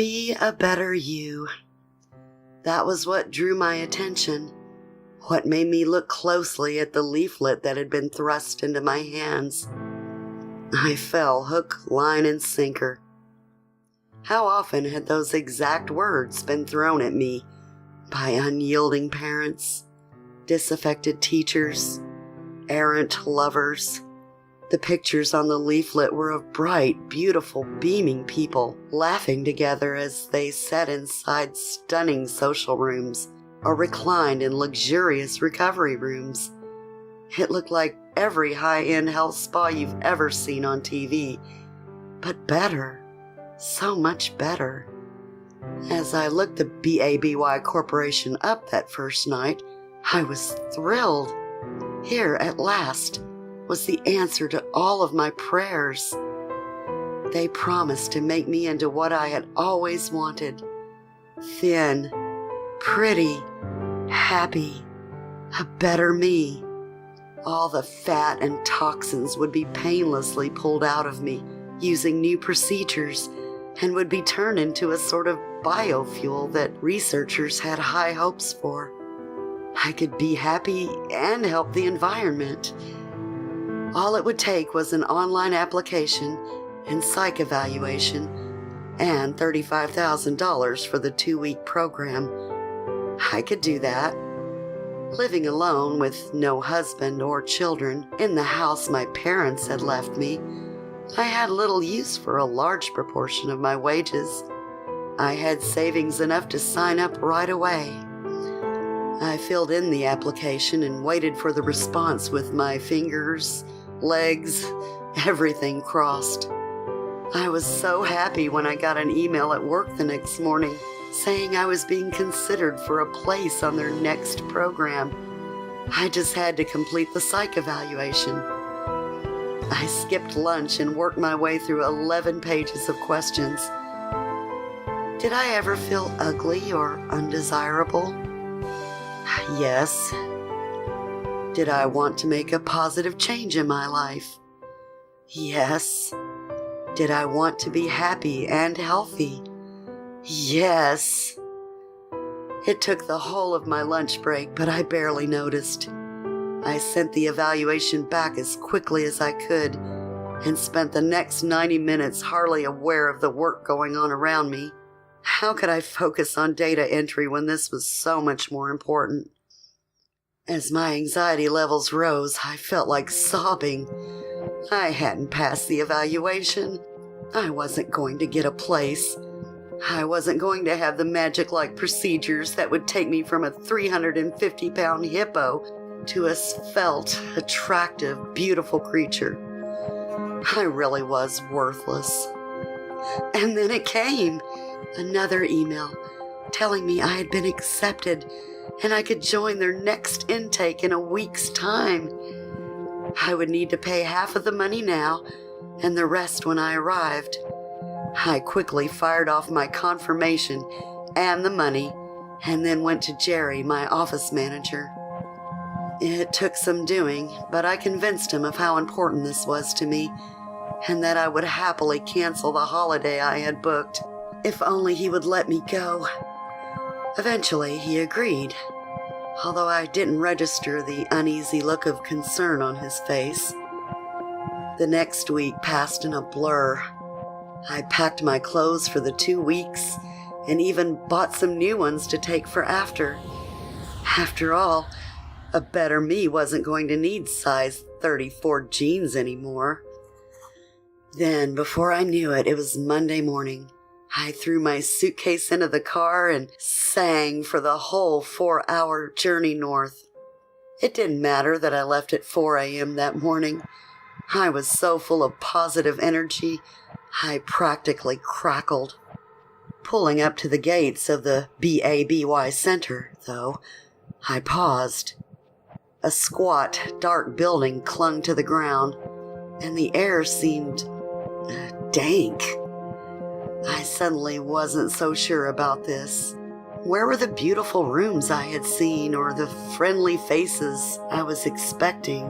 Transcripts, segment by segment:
Be a better you. That was what drew my attention, what made me look closely at the leaflet that had been thrust into my hands. I fell hook, line, and sinker. How often had those exact words been thrown at me by unyielding parents, disaffected teachers, errant lovers? The pictures on the leaflet were of bright, beautiful, beaming people laughing together as they sat inside stunning social rooms or reclined in luxurious recovery rooms. It looked like every high-end health spa you've ever seen on TV, but better, so much better. As I looked the BABY Corporation up that first night, I was thrilled. Here, at last, was the answer to all of my prayers. They promised to make me into what I had always wanted. Thin, pretty, happy, a better me. All the fat and toxins would be painlessly pulled out of me using new procedures and would be turned into a sort of biofuel that researchers had high hopes for. I could be happy and help the environment. All it would take was an online application and psych evaluation and $35,000 for the 2-week program. I could do that. Living alone with no husband or children in the house my parents had left me, I had little use for a large proportion of my wages. I had savings enough to sign up right away. I filled in the application and waited for the response with my fingers, legs, everything crossed. I was so happy when I got an email at work the next morning saying I was being considered for a place on their next program. I just had to complete the psych evaluation. I skipped lunch and worked my way through 11 pages of questions. Did I ever feel ugly or undesirable? Yes. Did I want to make a positive change in my life? Yes. Did I want to be happy and healthy? Yes. It took the whole of my lunch break, but I barely noticed. I sent the evaluation back as quickly as I could and spent the next 90 minutes hardly aware of the work going on around me. How could I focus on data entry when this was so much more important? As my anxiety levels rose, I felt like sobbing. I hadn't passed the evaluation. I wasn't going to get a place. I wasn't going to have the magic-like procedures that would take me from a 350-pound hippo to a svelte, attractive, beautiful creature. I really was worthless. And then it came. Another email telling me I had been accepted and I could join their next intake in a week's time. I would need to pay half of the money now and the rest when I arrived. I quickly fired off my confirmation and the money and then went to Jerry, my office manager. It took some doing, but I convinced him of how important this was to me and that I would happily cancel the holiday I had booked if only he would let me go. Eventually, he agreed, although I didn't register the uneasy look of concern on his face. The next week passed in a blur. I packed my clothes for the 2 weeks and even bought some new ones to take for after. After all, a better me wasn't going to need size 34 jeans anymore. Then, before I knew it, it was Monday morning. I threw my suitcase into the car and sang for the whole 4-hour journey north. It didn't matter that I left at 4 a.m. that morning. I was so full of positive energy, I practically crackled. Pulling up to the gates of the BABY Center, though, I paused. A squat, dark building clung to the ground, and the air seemed dank. I suddenly wasn't so sure about this. Where were the beautiful rooms I had seen or the friendly faces I was expecting?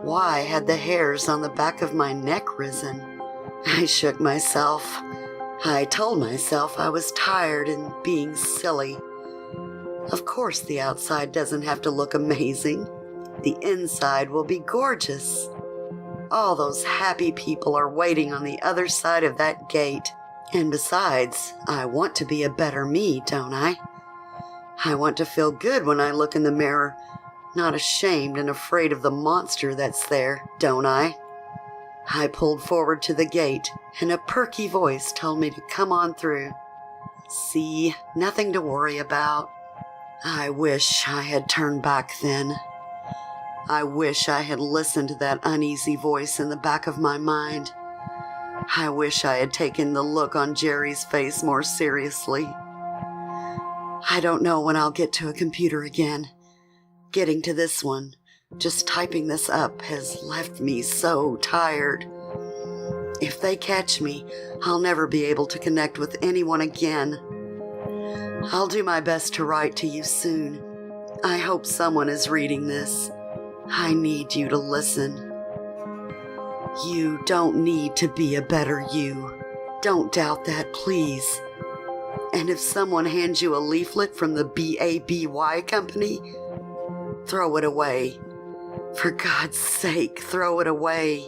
Why had the hairs on the back of my neck risen? I shook myself. I told myself I was tired and being silly. Of course the outside doesn't have to look amazing. The inside will be gorgeous. All those happy people are waiting on the other side of that gate. And besides, I want to be a better me, don't I? I want to feel good when I look in the mirror, not ashamed and afraid of the monster that's there, don't I? I pulled forward to the gate, and a perky voice told me to come on through. See, nothing to worry about. I wish I had turned back then. I wish I had listened to that uneasy voice in the back of my mind. I wish I had taken the look on Jerry's face more seriously. I don't know when I'll get to a computer again. Getting to this one, just typing this up, has left me so tired. If they catch me, I'll never be able to connect with anyone again. I'll do my best to write to you soon. I hope someone is reading this. I need you to listen. You don't need to be a better you. Don't doubt that, please. And if someone hands you a leaflet from the BABY company, throw it away. For God's sake, throw it away.